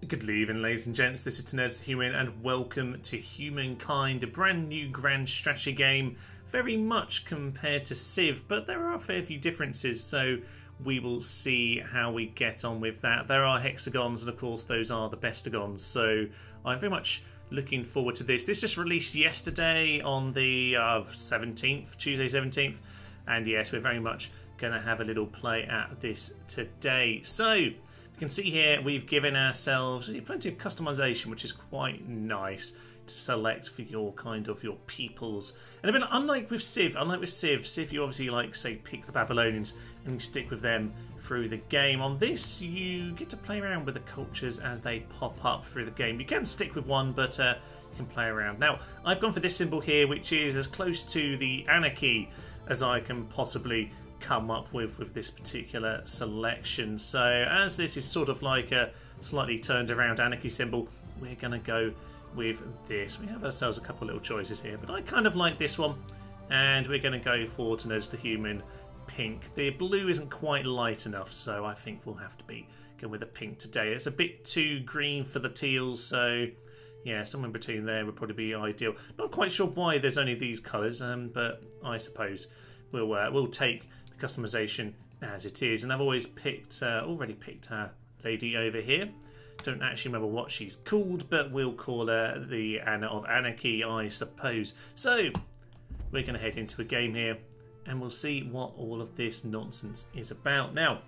Good evening, ladies and gents. This is Nerds the Human, and welcome to Humankind, a brand new grand strategy game, very much compared to Civ, but there are a fair few differences, so we will see how we get on with that. There are hexagons, and of course those are the bestagons, so I'm very much looking forward to this. This just released yesterday on the 17th, Tuesday 17th, and yes, we're very much going to have a little play at this today. So you can see here we've given ourselves plenty of customization, which is quite nice to select for your your peoples. And a bit unlike with Civ, Civ you obviously say pick the Babylonians and you stick with them through the game. On this, you get to play around with the cultures as they pop up through the game. You can stick with one, but you can play around. Now, I've gone for this symbol here, which is as close to the Anarchy as I can possibly come up with this particular selection. So as this is sort of like a slightly turned around Anarchy symbol, we're going to go with this. We have ourselves a couple little choices here, but I kind of like this one, and we're going to go for to Nerds the Human pink. The blue isn't quite light enough, so I think we'll have to go with a pink today. It's a bit too green for the teals, so yeah, somewhere in between there would probably be ideal. Not quite sure why there's only these colours, but I suppose we'll take customization as it is. And I've always already picked our lady over here. Don't actually remember what she's called, but we'll call her the Anna of Anarchy, I suppose. So we're going to head into the game here and we'll see what all of this nonsense is about. Now,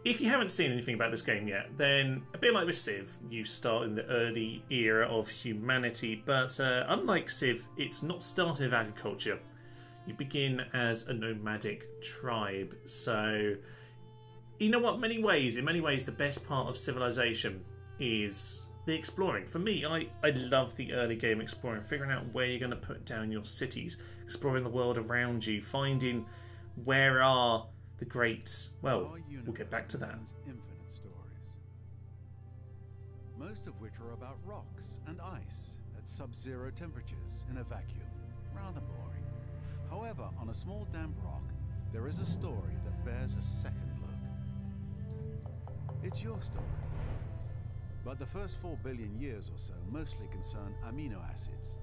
if you haven't seen anything about this game yet, then a bit like with Civ, you start in the early era of humanity, but unlike Civ, it's not starting with agriculture. You begin as a nomadic tribe. So, you know what? In many ways, the best part of civilization is the exploring. For me, I love the early game exploring, figuring out where you're going to put down your cities, exploring the world around you, finding where are the great... Well, we'll get back to that. Infinite stories, most of which are about rocks and ice at sub-zero temperatures in a vacuum. Rather boring. However, on a small damp rock, there is a story that bears a second look. It's your story. But the first 4 billion years or so mostly concern amino acids.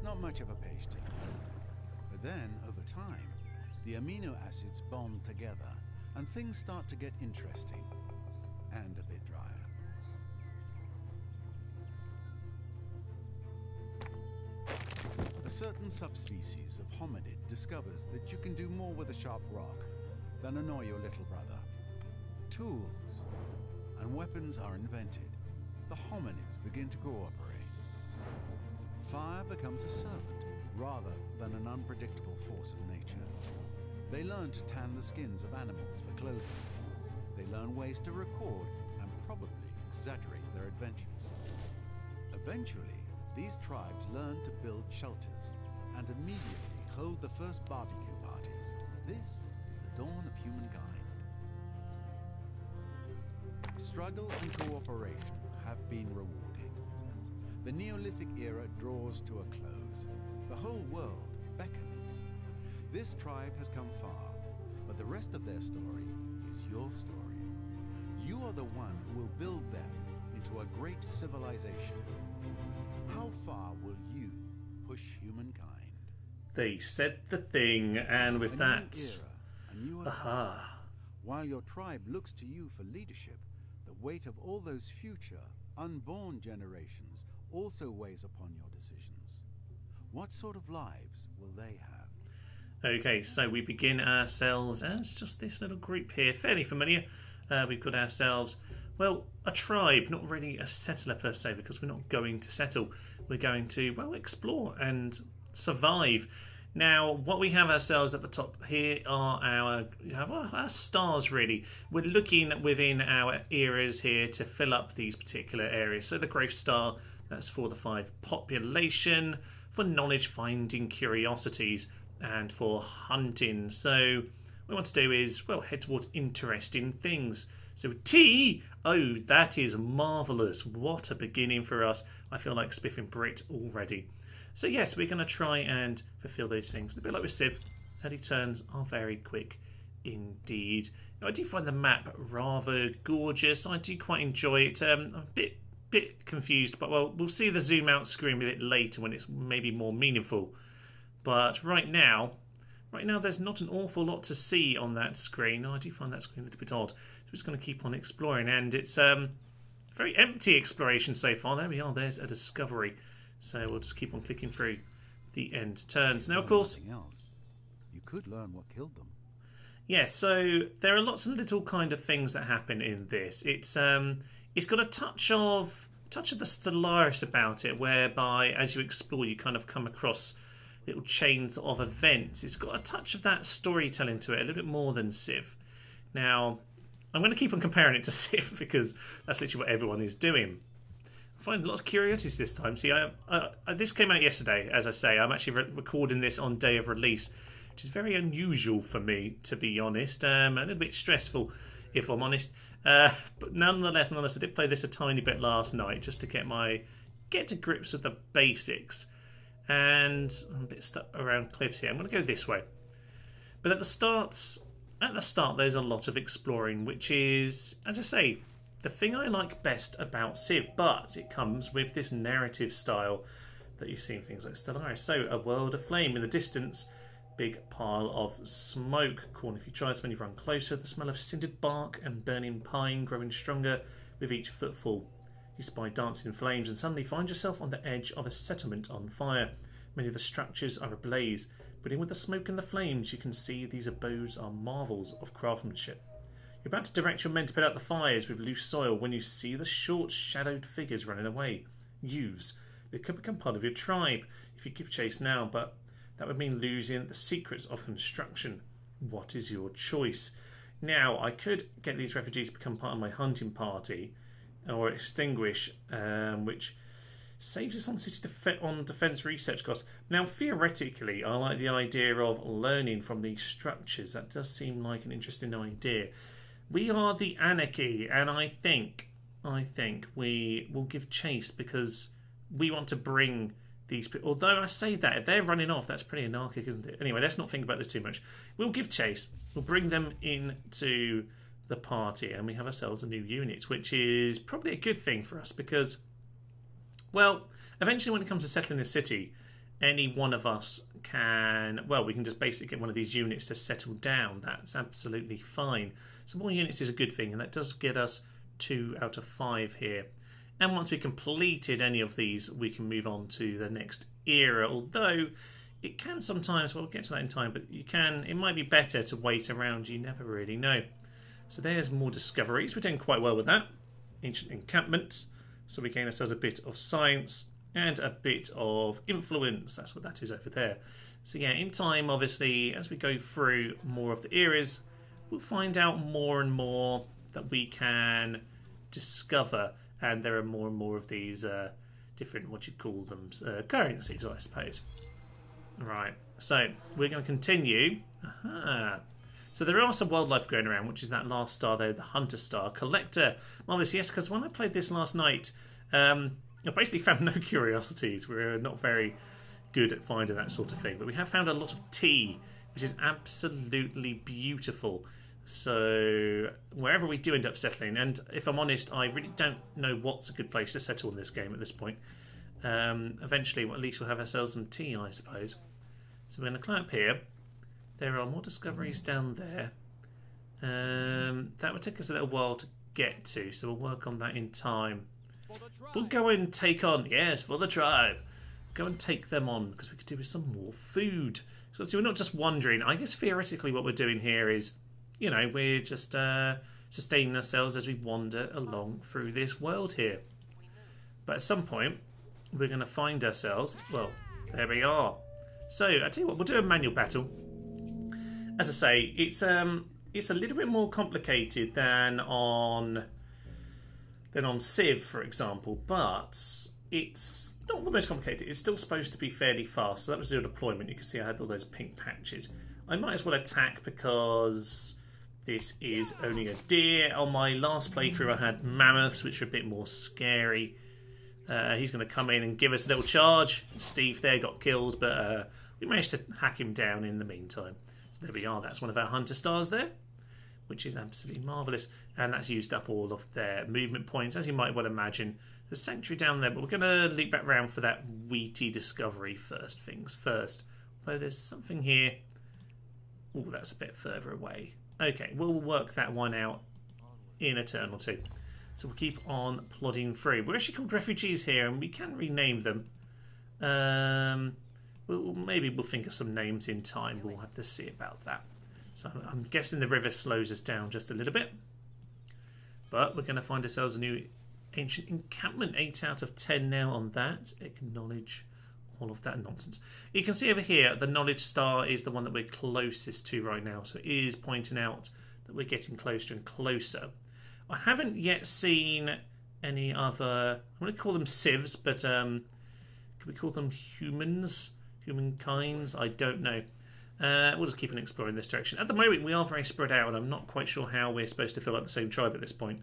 Not much of a page turner. But then, over time, the amino acids bond together, and things start to get interesting. And a bit drier. A certain subspecies of hominid discovers that you can do more with a sharp rock than annoy your little brother. Tools and weapons are invented. The hominids begin to cooperate. Fire becomes a servant rather than an unpredictable force of nature. They learn to tan the skins of animals for clothing. They learn ways to record and probably exaggerate their adventures. Eventually, these tribes learn to build shelters and immediately hold the first barbecue parties. This is the dawn of humankind. Struggle and cooperation have been rewarded. The Neolithic era draws to a close. The whole world beckons. This tribe has come far, but the rest of their story is your story. You are the one who will build them into a great civilization. How far will you push humankind? They said the thing, and with that, aha! While your tribe looks to you for leadership, the weight of all those future, unborn generations also weighs upon your decisions. What sort of lives will they have? Okay, so we begin ourselves as just this little group here, fairly familiar. We've got ourselves, well, a tribe, not really a settler per se, because we're not going to settle. We're going to, well, explore and survive. Now, what we have ourselves at the top here are our stars, really. We're looking within our eras here to fill up these particular areas. So the growth star, that's for the 5 population, for knowledge, finding curiosities, and for hunting. So what we want to do is, well, head towards interesting things. So T, oh, that is marvellous. What a beginning for us. I feel like spiffing Brit already. So yes, we're going to try and fulfill those things. A bit like with Civ, early turns are very quick indeed. Now, I do find the map rather gorgeous. I do quite enjoy it. A bit bit confused, but well, we'll see the zoom out screen with it later when it's maybe more meaningful. But right now there's not an awful lot to see on that screen. I do find that screen a little bit odd. So we're just going to keep on exploring, and it's very empty exploration so far. There we are, there's a discovery. So we'll just keep on clicking through the end turns. Now, of course, you could learn what killed them. yeah, so there are lots of little kind of things that happen in this. It's got a touch of the Stellaris about it, whereby as you explore you kind of come across little chains of events. It's got a touch of that storytelling to it, a little bit more than Civ. Now, I'm going to keep on comparing it to Civ because that's literally what everyone is doing. I find lots of curiosities this time. See, this came out yesterday, as I say. I'm actually recording this on day of release, which is very unusual for me, to be honest. A little bit stressful, if I'm honest. But nonetheless, I did play this a tiny bit last night just to get to grips with the basics. And I'm a bit stuck around cliffs here. I'm going to go this way. But at the start, there's a lot of exploring, which is, as I say, the thing I like best about Civ. But it comes with this narrative style that you see in things like Stellaris. So, a world aflame in the distance. Big pile of smoke. Corn if you try this when you run closer. The smell of cindered bark and burning pine growing stronger with each footfall. You spy dancing flames and suddenly find yourself on the edge of a settlement on fire. Many of the structures are ablaze, but in with the smoke and the flames you can see these abodes are marvels of craftsmanship. You're about to direct your men to put out the fires with loose soil when you see the short shadowed figures running away. Youths. They could become part of your tribe if you give chase now, but that would mean losing the secrets of construction. What is your choice? Now, I could get these refugees to become part of my hunting party, or extinguish, which saves us on defence research costs. Now, theoretically, I like the idea of learning from these structures. That does seem like an interesting idea. We are the Anarchy, and I think we will give chase because we want to bring these people. Although I say that, if they're running off, that's pretty anarchic, isn't it? Anyway, let's not think about this too much. We'll give chase. We'll bring them into the party, and we have ourselves a new unit, which is probably a good thing for us because, well, eventually when it comes to settling a city, any one of us can, well, we can just basically get one of these units to settle down. That's absolutely fine. So more units is a good thing, and that does get us 2 out of 5 here. And once we've completed any of these, we can move on to the next era, although it can sometimes, well, we'll get to that in time, but it might be better to wait around. You never really know. So there's more discoveries. We're doing quite well with that. Ancient encampments. So we gain ourselves a bit of science and a bit of influence. That's what that is over there. So yeah, in time, obviously, as we go through more of the eras, we'll find out more and more that we can discover. And there are more and more of these different, what you call them, currencies, I suppose. Right, so we're going to continue. Aha. So there are some wildlife going around, which is that last star there, the Hunter Star. Collector. Marvellous, yes, because when I played this last night, I basically found no curiosities. We're not very good at finding that sort of thing. But we have found a lot of tea, which is absolutely beautiful. So wherever we do end up settling, and if I'm honest, I really don't know what's a good place to settle in this game at this point. Eventually, well, at least we'll have ourselves some tea, I suppose. So we're going to climb up here. There are more discoveries down there. That would take us a little while to get to, so we'll work on that in time. We'll go and take on, yes, for the tribe. Go and take them on, because we could do with some more food. So we're not just wandering. I guess theoretically what we're doing here is, you know, we're just sustaining ourselves as we wander along through this world here. But at some point, we're going to find ourselves, well, there we are. So, I tell you what, we'll do a manual battle. As I say, it's a little bit more complicated than on Civ, for example, but it's not the most complicated. It's still supposed to be fairly fast. So that was the deployment. You can see I had all those pink patches. I might as well attack because this is only a deer. On my last playthrough, I had mammoths, which are a bit more scary. He's going to come in and give us a little charge. Steve there got killed, but we managed to hack him down in the meantime. So there we are. That's one of our Hunter Stars there, which is absolutely marvellous. And that's used up all of their movement points, as you might well imagine. There's a sanctuary down there, but we're going to loop back round for that wheaty discovery first things first. Although there's something here. Oh, that's a bit further away. Okay, we'll work that one out in a turn or two. So we'll keep on plodding through. We're actually called refugees here, and we can rename them. Maybe we'll think of some names in time. We'll have to see about that. So I'm guessing the river slows us down just a little bit. But we're going to find ourselves a new ancient encampment. 8 out of 10 now on that. Acknowledge all of that nonsense. You can see over here the knowledge star is the one that we're closest to right now. So it is pointing out that we're getting closer and closer. I haven't yet seen any other... I'm going to call them civs, but can we call them humans? Humankinds? I don't know. We'll just keep on exploring this direction. At the moment, we are very spread out, and I'm not quite sure how we're supposed to feel like the same tribe at this point.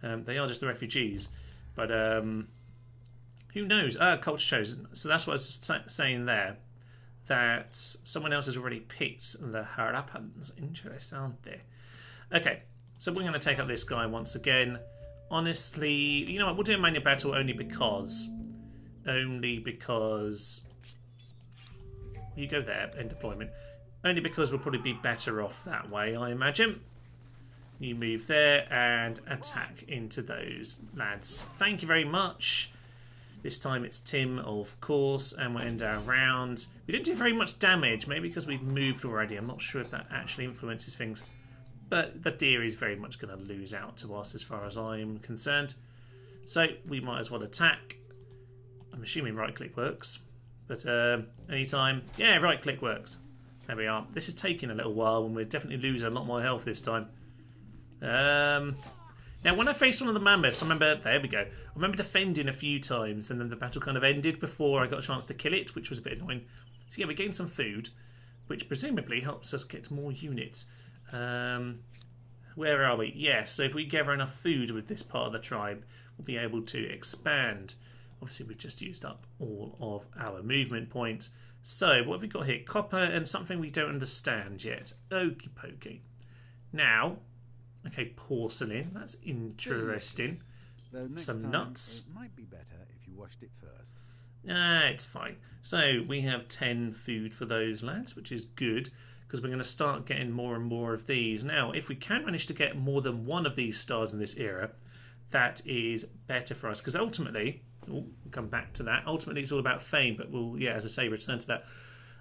They are just the refugees. But who knows? Culture chosen. So that's what I was just saying there. That someone else has already picked the Harappans. Interessante. Okay, so we're going to take up this guy once again. Honestly, you know what? We'll do a manual battle only because... You go there, end deployment. Only because we'll probably be better off that way, I imagine. You move there and attack into those lads. Thank you very much. This time it's Tim, of course, and we'll end our round. We didn't do very much damage, maybe because we've moved already. I'm not sure if that actually influences things. But the deer is very much going to lose out to us as far as I'm concerned. So we might as well attack. I'm assuming right-click works. But anytime... Yeah, right-click works. There we are. This is taking a little while and we're definitely losing a lot more health this time. Now, when I faced one of the mammoths, I remember... There we go. I remember defending a few times and then the battle kind of ended before I got a chance to kill it, which was a bit annoying. So yeah, we gained some food, which presumably helps us get more units. Where are we? Yes, so if we gather enough food with this part of the tribe, we'll be able to expand. Obviously, we've just used up all of our movement points. So, what have we got here? Copper and something we don't understand yet. Okie pokey. Now, okay, porcelain. That's interesting. Some nuts. It might be better if you washed it first. It's fine. So, we have 10 food for those lads, which is good, because we're going to start getting more and more of these. Now, if we can manage to get more than one of these stars in this era, that is better for us, because ultimately... we'll come back to that. Ultimately, it's all about fame, but we'll, yeah, as I say, return to that.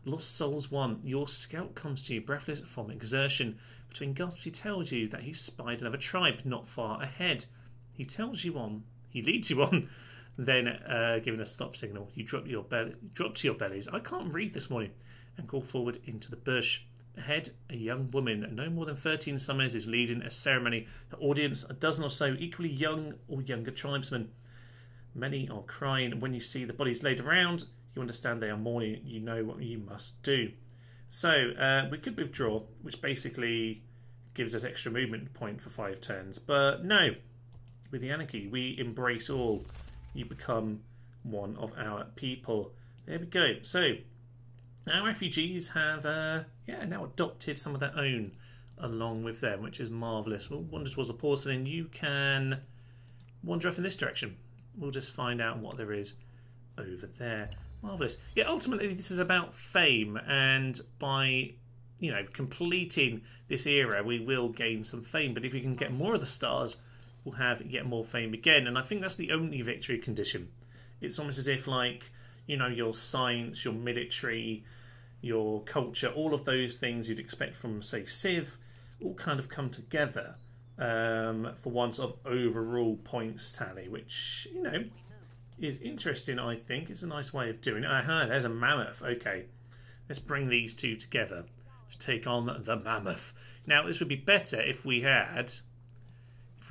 Lost Souls 1. Your scout comes to you, breathless from exertion. Between gasps, he tells you that he's spied another tribe not far ahead. He tells you on. He leads you on. Then, giving a stop signal, you drop to your bellies. I can't read this morning. And crawl forward into the bush. Ahead, a young woman, no more than 13 summers, is leading a ceremony. Her audience, a dozen or so equally young or younger tribesmen. Many are crying. When you see the bodies laid around, you understand they are mourning. You know what you must do. So we could withdraw, which basically gives us extra movement point for 5 turns. But no, with the Anarchy, we embrace all. You become one of our people. There we go. So our refugees have now adopted some of their own along with them, which is marvellous. We'll wander towards the porcelain. You can wander off in this direction. We'll just find out what there is over there. Marvellous. Yeah, ultimately this is about fame, and by, you know, completing this era, we will gain some fame. But if we can get more of the stars, we'll get more fame again. And I think that's the only victory condition. It's almost as if, like, you know, your science, your military, your culture, all of those things you'd expect from, say, Civ, all kind of come together. For one sort of overall points tally, which, you know, is interesting, I think. It's a nice way of doing it. Aha, there's a mammoth. Okay, let's bring these two together to take on the mammoth. Now, this would be better if we had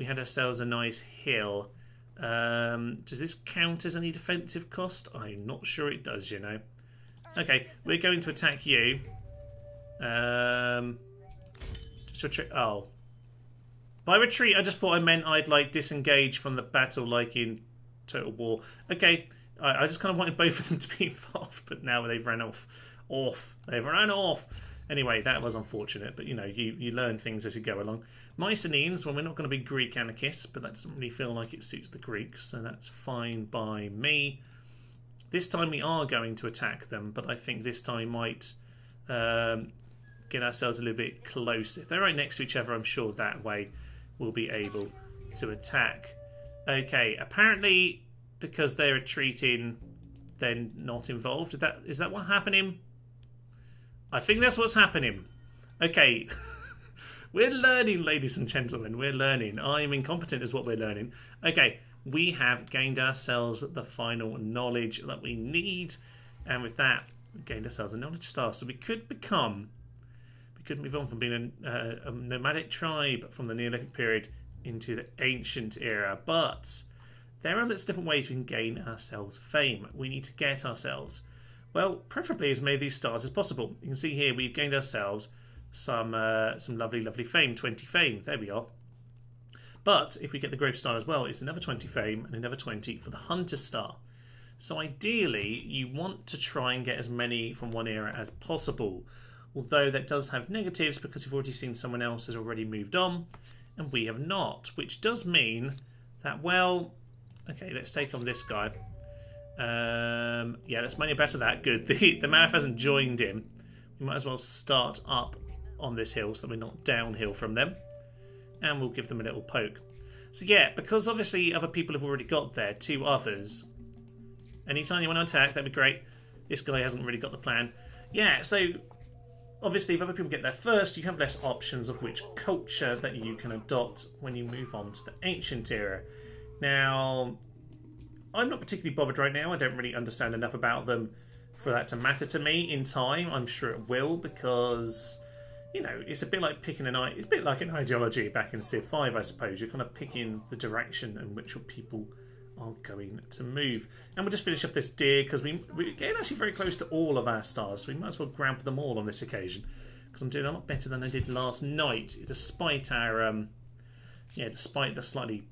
ourselves a nice hill. Does this count as any defensive cost? I'm not sure it does, you know. Okay, we're going to attack you. Just retreat. Oh. By retreat, I just thought I meant I'd, like, disengage from the battle like in Total War. Okay, I just kind of wanted both of them to be involved, but now they've run off. They've run off. Anyway, that was unfortunate, but you know, you learn things as you go along. Mycenaeans, well, we're not going to be Greek anarchists, but that doesn't really feel like it suits the Greeks, so that's fine by me. This time we are going to attack them, but I think this time we might get ourselves a little bit close. If they're right next to each other, I'm sure that way we'll be able to attack. Okay, apparently because they're retreating, they're not involved. Is that what's happening? I think that's what's happening. Okay. We're learning, ladies and gentlemen. We're learning. I'm incompetent is what we're learning. Okay. We have gained ourselves the final knowledge that we need. And with that, we've gained ourselves a knowledge star. So we could move on from being a nomadic tribe from the Neolithic period into the ancient era. But there are lots of different ways we can gain ourselves fame. We need to get ourselves, well, preferably as many of these stars as possible. You can see here we've gained ourselves some lovely, lovely fame, 20 fame. There we are. But if we get the growth star as well, it's another 20 fame and another 20 for the hunter star. So ideally, you want to try and get as many from one era as possible. Although that does have negatives because you've already seen someone else has already moved on and we have not. Which does mean that, well, okay, let's take on this guy. Yeah, let's better that. Good. The Marath hasn't joined him. We might as well start up on this hill so that we're not downhill from them. And we'll give them a little poke. So yeah, because obviously other people have already got there, 2 others. Anytime you want to attack, that'd be great. This guy hasn't really got the plan. Yeah, so obviously if other people get there first, you have less options of which culture that you can adopt when you move on to the ancient era. Now, I'm not particularly bothered right now. I don't really understand enough about them for that to matter to me. In time, I'm sure it will, because, you know, it's a bit like picking it's a bit like an ideology back in Civ 5, I suppose. You're kind of picking the direction in which your people are going to move. And we'll just finish off this deer, because we're getting actually very close to all of our stars, so we might as well grab them all on this occasion, because I'm doing a lot better than I did last night, despite our, despite the slightly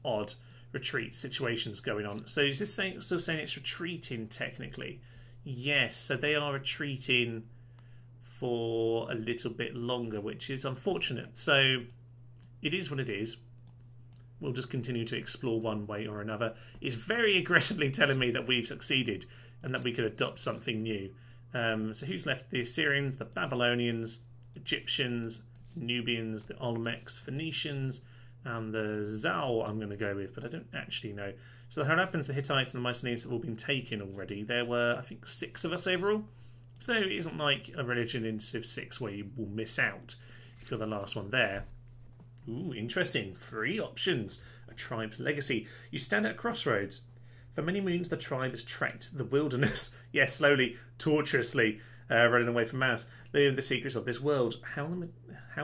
odd retreat situations going on. So is this still saying it's retreating technically? Yes, so they are retreating for a little bit longer, which is unfortunate. So it is what it is. We'll just continue to explore one way or another. It's very aggressively telling me that we've succeeded and that we could adopt something new. So who's left? The Assyrians, the Babylonians, Egyptians, Nubians, the Olmecs, Phoenicians, and the Zhao I'm going to go with, but I don't actually know. So the Harappans, the Hittites, and the Mycenaeans have all been taken already. There were, I think, 6 of us overall. So it isn't like a religion in Civ 6 where you will miss out if you're the last one there. Ooh, interesting. 3 options. A tribe's legacy. You stand at a crossroads. For many moons, the tribe has trekked the wilderness. Yes, slowly, tortuously, running away from mouse, learning the secrets of this world. How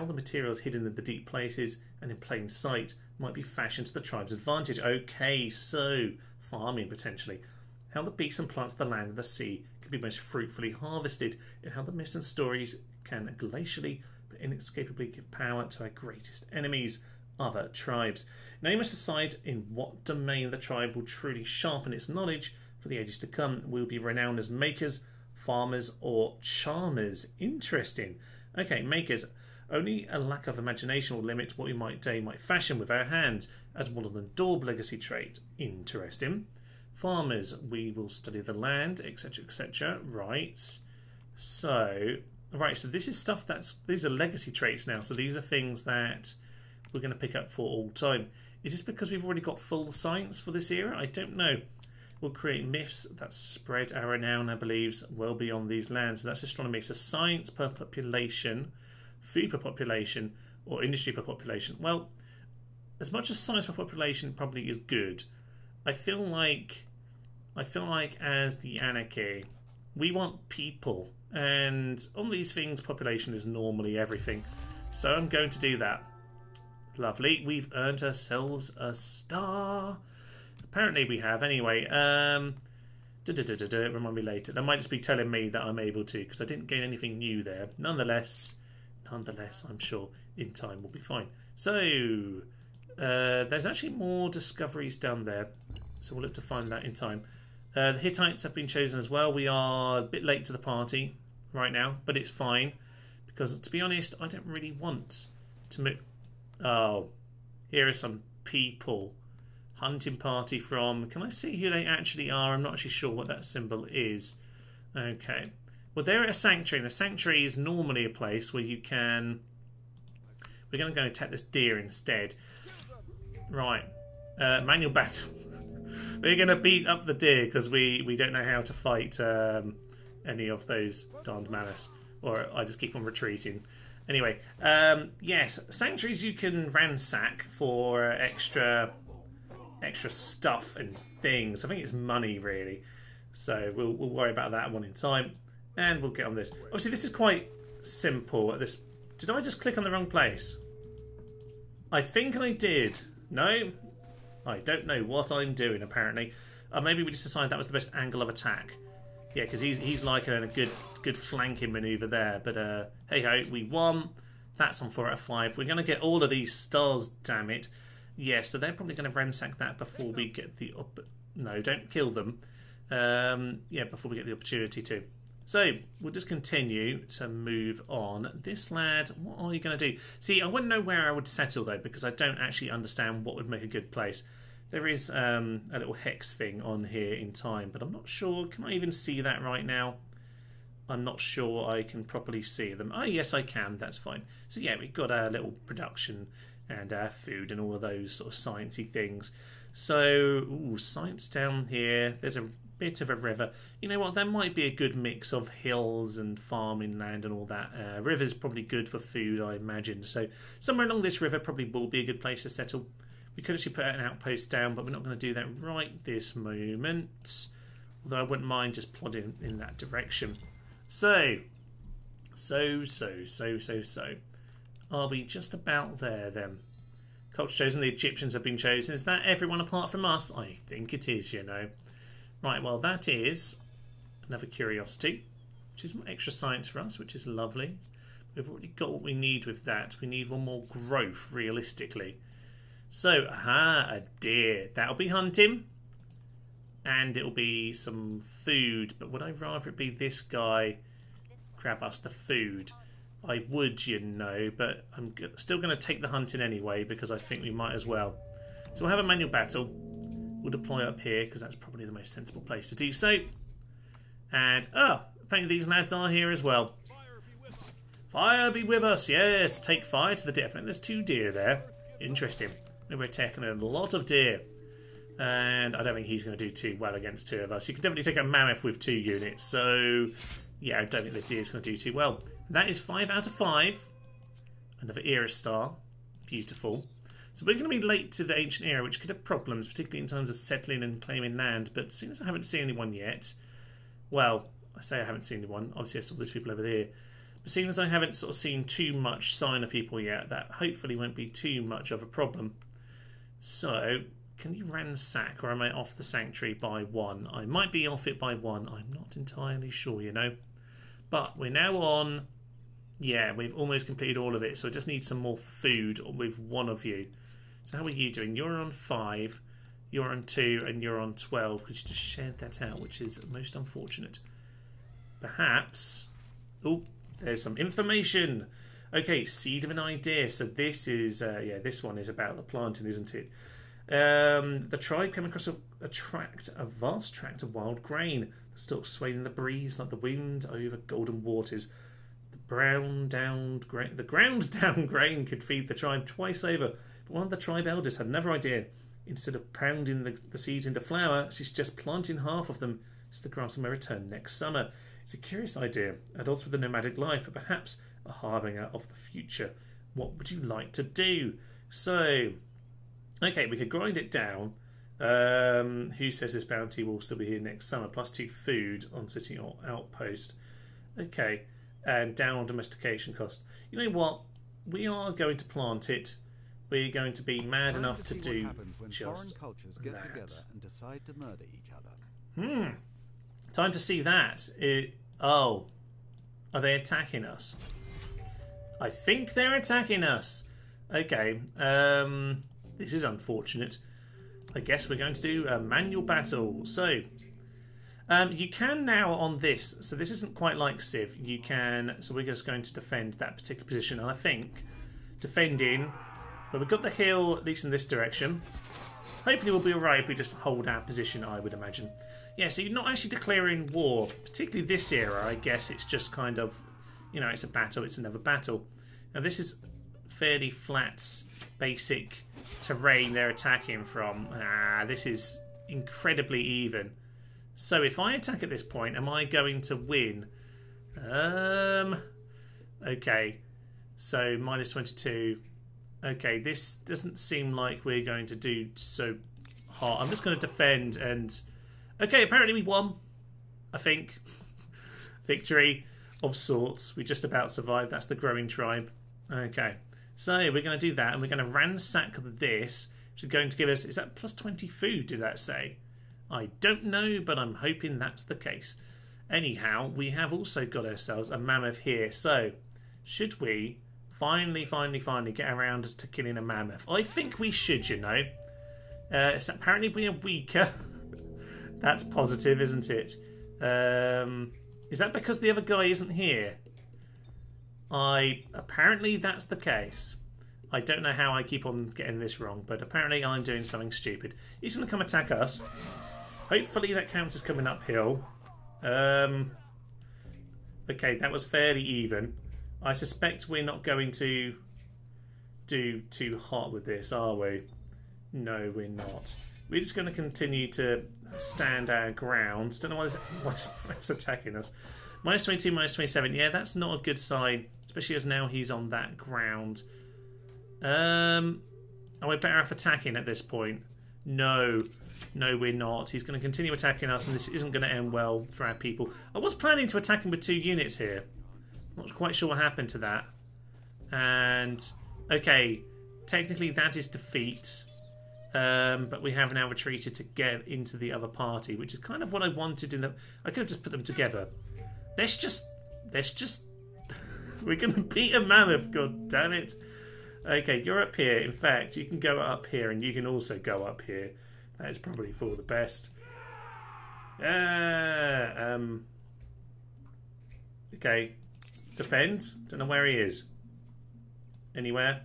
the materials hidden in the deep places and in plain sight might be fashioned to the tribe's advantage. Okay, so farming potentially. How the beasts and plants of the land and the sea can be most fruitfully harvested, and how the myths and stories can glacially but inescapably give power to our greatest enemies, other tribes. Now you must decide in what domain the tribe will truly sharpen its knowledge for the ages to come. We'll be renowned as makers, farmers, or charmers. Interesting. Okay, makers. Only a lack of imagination will limit what we might fashion with our hands, as Wall and Daub legacy trait. Interesting. Farmers, we will study the land, etc., etc. Right. So this is stuff these are legacy traits now. So these are things that we're going to pick up for all time. Is this because we've already got full science for this era? I don't know. We'll create myths that spread our renown, I believe, well beyond these lands. So that's astronomy. So science per population, food per population, or industry per population. Well, as much as science per population probably is good, I feel like as the Anarchy, we want people, and on these things, population is normally everything. So I'm going to do that. Lovely. We've earned ourselves a star. Apparently we have. Anyway, remind me later. That might just be telling me that I'm able to, because I didn't gain anything new there. Nonetheless, I'm sure in time we'll be fine. So, there's actually more discoveries down there, so we'll look to find that in time. The Hittites have been chosen as well. We are a bit late to the party right now, but it's fine. Because, to be honest, I don't really want to move... Oh, here are some people. Hunting party from... Can I see who they actually are? I'm not actually sure what that symbol is. Okay. Well, they're at a sanctuary, and a sanctuary is normally a place where you can... We're going to go attack this deer instead. Right. Manual battle. We're going to beat up the deer because we don't know how to fight any of those darned mammoths. Or I just keep on retreating. Anyway, yes, sanctuaries you can ransack for extra stuff and things. I think it's money, really. So we'll worry about that one in time. And we'll get on this. Obviously, this is quite simple at this... Did I just click on the wrong place? I think I did. No? I don't know what I'm doing, apparently. Maybe we just decided that was the best angle of attack. Yeah, because he's like in a good flanking manoeuvre there. But hey-ho, we won. That's on 4 out of 5. We're going to get all of these stars, damn it. Yes, so they're probably going to ransack that before we get the... No, don't kill them. Yeah, before we get the opportunity to. So, we'll just continue to move on. This lad, what are you going to do? See, I wouldn't know where I would settle, though, because I don't actually understand what would make a good place. There is a little hex thing on here in time, but I'm not sure. Can I even see that right now? I'm not sure I can properly see them. Oh, yes, I can. That's fine. So, yeah, we've got a little production and food and all of those sort of sciencey things. So, ooh, science down here. There's a bit of a river. You know what? There might be a good mix of hills and farming land and all that. River's probably good for food, I imagine. So, somewhere along this river probably will be a good place to settle. We could actually put an outpost down, but we're not going to do that right this moment. Although I wouldn't mind just plodding in that direction. So. Are we just about there then? Culture chosen, the Egyptians have been chosen. Is that everyone apart from us? I think it is, you know. Right, well that is another curiosity, which is extra science for us, which is lovely. We've already got what we need with that. We need one more growth, realistically. So, aha, a deer. That'll be hunting. And it'll be some food. But would I rather it be this guy grab us the food? I would, you know, but I'm still going to take the hunting anyway because I think we might as well. So we'll have a manual battle. We'll deploy up here because that's probably the most sensible place to do so. And, apparently these lads are here as well. Fire be with us, yes. Take fire to the deer. And there's 2 deer there. Interesting. We're attacking a lot of deer. And I don't think he's going to do too well against 2 of us. You can definitely take a mammoth with 2 units. So, yeah, I don't think the deer's going to do too well. That is 5 out of 5. Another era star. Beautiful. So we're going to be late to the ancient era, which could have problems, particularly in terms of settling and claiming land. But seeing as I haven't seen anyone yet, well, I say I haven't seen anyone. Obviously, I saw these people over there. But seeing as I haven't sort of seen too much sign of people yet, that hopefully won't be too much of a problem. So, can you ransack, or am I off the sanctuary by 1? I might be off it by 1. I'm not entirely sure, you know. But we're now on... Yeah, we've almost completed all of it, so I just need some more food with one of you. So how are you doing? You're on 5, you're on 2, and you're on 12, because you just shared that out, which is most unfortunate. Perhaps... Oh, there's some information. Okay, seed of an idea. So this is... yeah, this one is about the planting, isn't it? The tribe came across a vast tract of wild grain. The stalks swayed in the breeze like the wind over golden waters. The ground down grain could feed the tribe twice over. But one of the tribe elders had another idea. Instead of pounding the seeds into flour, she's just planting half of them so the grass may return next summer. It's a curious idea, at odds with the nomadic life, but perhaps a harbinger of the future. What would you like to do? So, okay, we could grind it down. Who says this bounty will still be here next summer? +2 food on city or outpost. Okay, and down on domestication cost. You know what? We are going to plant it. We're going to be mad enough to do just that. And decide to murder each other. Time to see that. Oh, are they attacking us? I think they're attacking us. Okay, this is unfortunate. I guess we're going to do a manual battle. So, You can now on this, so this isn't quite like Civ. You can, so we're just going to defend that particular position, and I think defending, but we've got the hill at least in this direction. Hopefully we'll be alright if we just hold our position, I would imagine. Yeah, so you're not actually declaring war, particularly this era. I guess it's just kind of, you know, it's a battle, it's another battle. Now this is fairly flat, basic terrain they're attacking from. This is incredibly even. So if I attack at this point, am I going to win? Okay, so minus 22. Okay, this doesn't seem like we're going to do so hard. I'm just going to defend and... Okay, apparently we won, I think. Victory of sorts. We just about survived. That's the growing tribe. Okay, so we're going to do that, and we're going to ransack this, which is going to give us... Is that plus 20 food, did that say? I don't know, but I'm hoping that's the case. Anyhow, we have also got ourselves a mammoth here. So, should we finally get around to killing a mammoth? I think we should, you know. It's apparently being weaker. That's positive, isn't it? Is that because the other guy isn't here? Apparently that's the case. I don't know how I keep on getting this wrong, but apparently I'm doing something stupid. He's going to come attack us. Hopefully that counts as coming uphill. Okay, that was fairly even. I suspect we're not going to do too hot with this, are we? No, we're not. We're just going to continue to stand our ground. Don't know why it's attacking us. Minus 22, minus 27. Yeah, that's not a good sign, especially as now he's on that ground. Are we better off attacking at this point? No. No, we're not. He's going to continue attacking us, and this isn't going to end well for our people. I was planning to attack him with 2 units here. Not quite sure what happened to that. And, okay, technically that is defeat. But we have now retreated to get into the other party, which is kind of what I wanted in the... I could have just put them together. Let's just... We're going to beat a mammoth, god damn it. Okay, you're up here. In fact, you can go up here, and you can also go up here. That is probably for the best. Okay. Defend. Don't know where he is. Anywhere?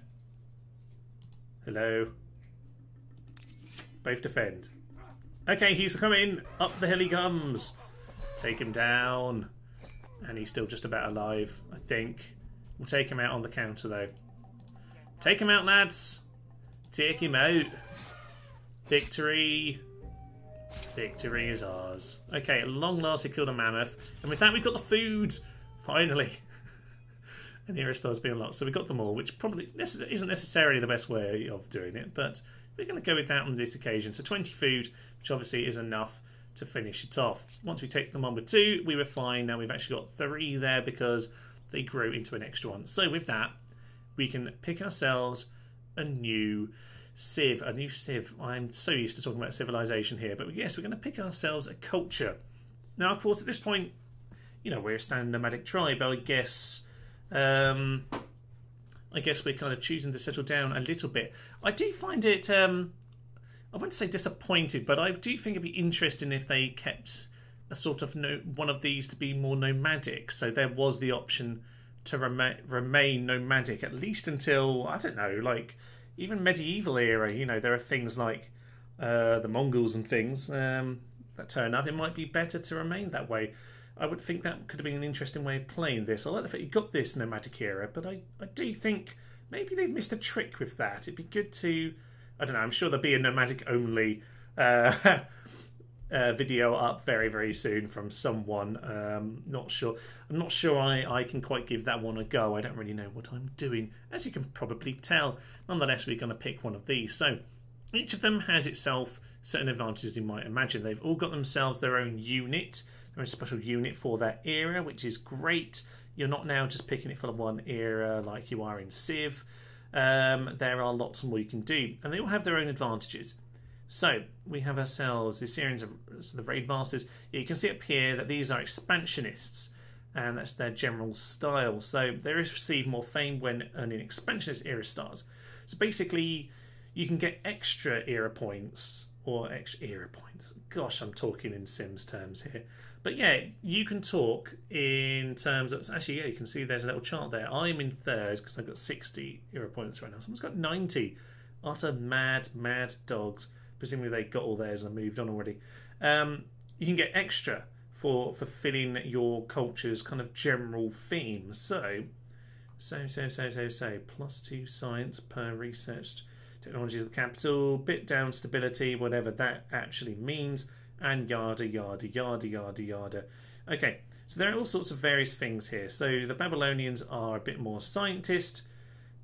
Hello? Both defend. Okay, he's coming. Up the hill he comes. Take him down. And he's still just about alive, I think. We'll take him out on the counter, though. Take him out, lads. Take him out. Victory. Victory is ours. Okay, at long last he killed a mammoth. And with that we've got the food. Finally. And here it starts being unlocked. So we've got them all, which probably isn't necessarily the best way of doing it. But we're going to go with that on this occasion. So 20 food, which obviously is enough to finish it off. Once we take them on with 2, we were fine. Now we've actually got 3 there because they grew into an extra one. So with that, we can pick ourselves a new civ. A new civ. I'm so used to talking about civilization here. But yes, we're going to pick ourselves a culture. Now, of course, at this point, you know, we're a standard nomadic tribe. I guess we're kind of choosing to settle down a little bit. I do find it... I wouldn't say disappointed, but I do think it'd be interesting if they kept a sort of one of these to be more nomadic. So there was the option to remain nomadic, at least until, I don't know, like even medieval era. You know, there are things like the Mongols and things that turn up. It might be better to remain that way. I would think that could have been an interesting way of playing this. I like the fact you got this nomadic era, but I do think maybe they've missed a trick with that. It'd be good to... I don't know, I'm sure there'll be a nomadic-only video up very, very soon from someone. I'm not sure I can quite give that one a go. I don't really know what I'm doing, as you can probably tell. Nonetheless, we're going to pick one of these. So each of them has itself certain advantages you might imagine. They've all got themselves their own unit, their own special unit for that era, which is great. You're not now just picking it for one era like you are in Civ. There are lots more you can do, and they all have their own advantages. So we have ourselves the Syrians, the raid masters. Yeah, you can see up here that these are expansionists, and that's their general style. So they receive more fame when earning expansionist era stars. So basically, you can get extra era points or extra era points. Gosh, I'm talking in Sims terms here. But yeah, you can talk in terms of... Actually, yeah, you can see there's a little chart there. I'm in third because I've got 60 era points right now. Someone's got 90. Utter mad, mad dogs. Presumably they got all theirs and moved on already. You can get extra for fulfilling your culture's kind of general theme. So, +2 science per researched technology is the capital, bit down stability, whatever that actually means, and yada yada yada yada yada. Okay, so there are all sorts of various things here. So the Babylonians are a bit more scientist,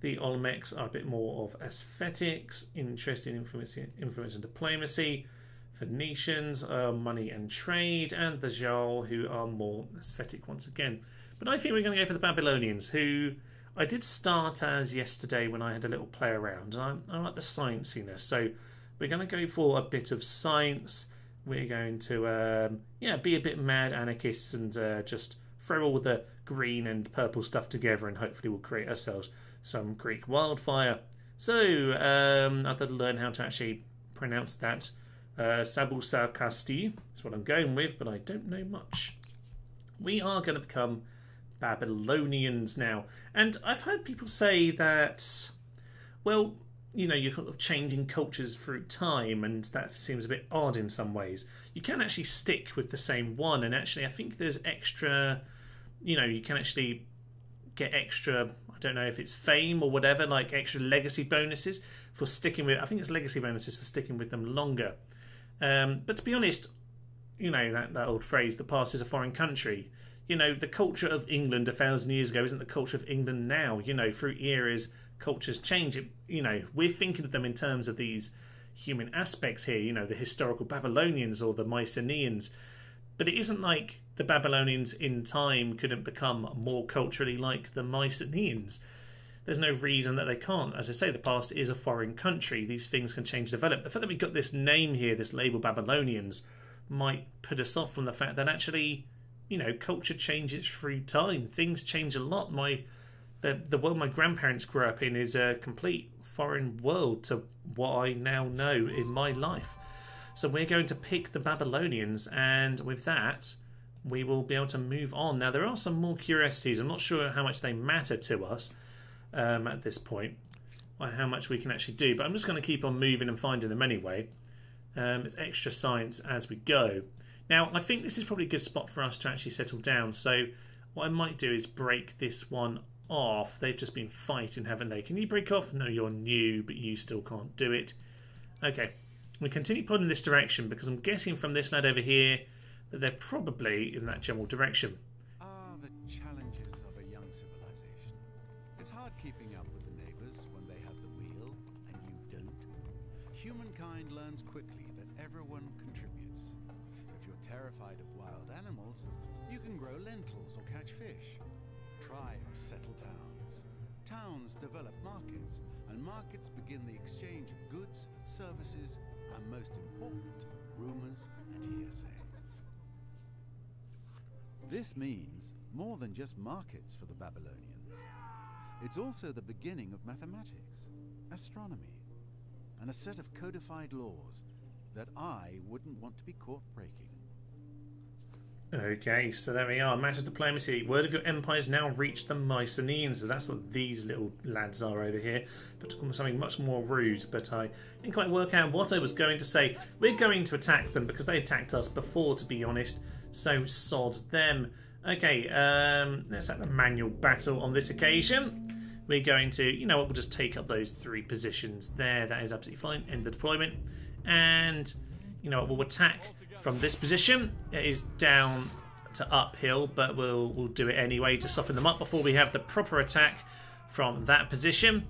the Olmecs are a bit more of aesthetics, interest in influence and diplomacy, Phoenicians are money and trade, and the Jarl, who are more aesthetic once again. But I think we're going to go for the Babylonians, who I did start as yesterday when I had a little play around. And I like the scienciness, so we're going to go for a bit of science. We're going to be a bit mad anarchists and just throw all the green and purple stuff together, and hopefully we'll create ourselves some Greek wildfire. So I've got to learn how to actually pronounce that. Sabusakasti is what I'm going with, but I don't know much. We are going to become Babylonians now, and I've heard people say that, well, you know, you're kind of changing cultures through time, and that seems a bit odd in some ways. You can actually stick with the same one, and actually I think there's extra, you know, you can actually get extra, I don't know if it's fame or whatever, like extra legacy bonuses for sticking with, I think it's legacy bonuses for sticking with them longer. But to be honest, you know, that old phrase, the past is a foreign country. You know, the culture of England 1,000 years ago isn't the culture of England now. You know, through eras, cultures change. You know, we're thinking of them in terms of these human aspects here, you know, the historical Babylonians or the Mycenaeans. But it isn't like the Babylonians in time couldn't become more culturally like the Mycenaeans. There's no reason that they can't. As I say, the past is a foreign country. These things can change, develop. The fact that we got this name here, this label Babylonians, might put us off from the fact that actually, you know, culture changes through time. Things change a lot. The world my grandparents grew up in is a complete foreign world to what I now know in my life. So we're going to pick the Babylonians, and with that, we will be able to move on. Now, there are some more curiosities. I'm not sure how much they matter to us at this point, or how much we can actually do, but I'm just going to keep on moving and finding them anyway. It's extra science as we go. Now, I think this is probably a good spot for us to actually settle down, so what I might do is break this one off. They've just been fighting, haven't they? Can you break off? No, you're new, but you still can't do it. Okay, we continue pulling in this direction because I'm guessing from this lad over here that they're probably in that general direction. The challenges of a young civilization. It's hard keeping up with the neighbors when they have the wheel and you don't. Humankind learns quickly that everyone contributes. If you're terrified of wild animals, you can grow lentils or catch fish. Tribes settle towns. Towns develop markets, and markets begin the exchange of goods, services, and most important, rumors and hearsay. This means more than just markets for the Babylonians. It's also the beginning of mathematics, astronomy, and a set of codified laws that I wouldn't want to be caught breaking. Okay, so there we are. Matter diplomacy. Word of your empire's now reached the Mycenaeans. So that's what these little lads are over here. But to call them something much more rude. But I didn't quite work out what I was going to say. We're going to attack them because they attacked us before, to be honest. So sod them. Okay, let's have a manual battle on this occasion. We're going to, you know what, we'll just take up those 3 positions there. That is absolutely fine. End the deployment. And, you know what, we'll attack from this position. It is down to uphill, but we'll do it anyway to soften them up before we have the proper attack from that position.